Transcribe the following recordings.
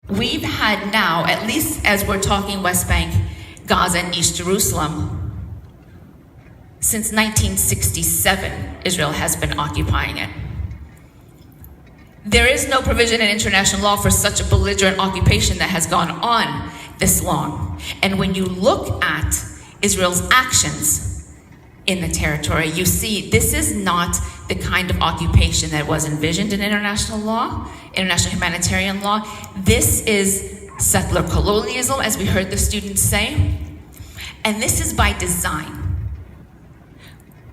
We've had now, at least as we're talking West Bank, Gaza, and East Jerusalem, since 1967, Israel has been occupying it. There is no provision in international law for such a belligerent occupation that has gone on this long. And when you look at Israel's actions in the territory, you see this is not the kind of occupation that was envisioned in international law, international humanitarian law. This is settler colonialism, as we heard the students say. And this is by design.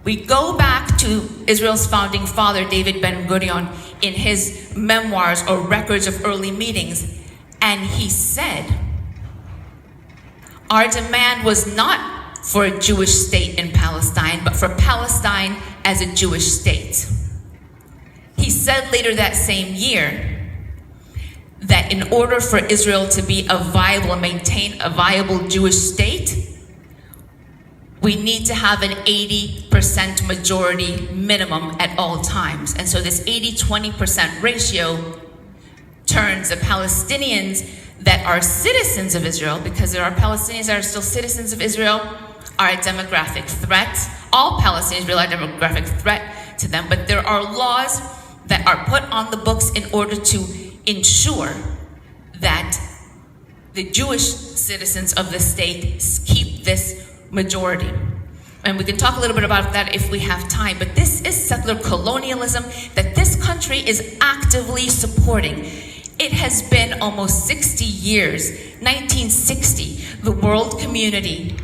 We go back to Israel's founding father, David Ben-Gurion, in his memoirs or records of early meetings, and he said, our demand was not for a Jewish state in Palestine, but for Palestine as a Jewish state. He said later that same year that in order for Israel to be a viable, maintain a viable Jewish state, we need to have an 80% majority minimum at all times. And so this 80-20% ratio turns the Palestinians that are citizens of Israel, because there are Palestinians that are still citizens of Israel, are a demographic threat. All Palestinians really are a demographic threat to them, but there are laws that are put on the books in order to ensure that the Jewish citizens of the state keep this majority. And we can talk a little bit about that if we have time, but this is settler colonialism that this country is actively supporting. It has been almost 60 years. 1960, the world community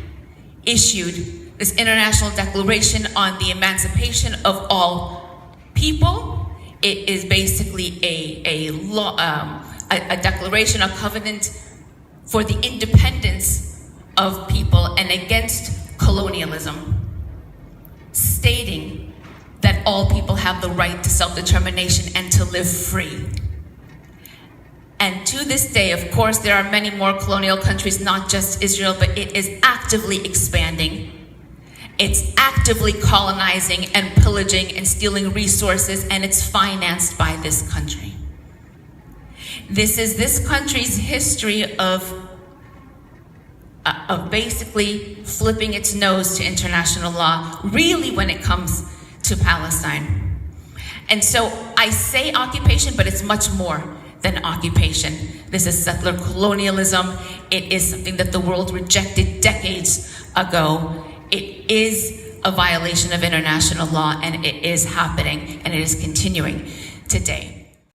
issued this international declaration on the emancipation of all people. It is basically a law, a declaration, a covenant for the independence of people and against colonialism, stating that all people have the right to self-determination and to live free. And to this day, of course, there are many more colonial countries, not just Israel, but it is actively expanding. It's actively colonizing and pillaging and stealing resources, and it's financed by this country. This is this country's history of basically flipping its nose to international law, really when it comes to Palestine. And so I say occupation, but it's much more than occupation. This is settler colonialism. It is something that the world rejected decades ago. It is a violation of international law, and it is happening, and it is continuing today.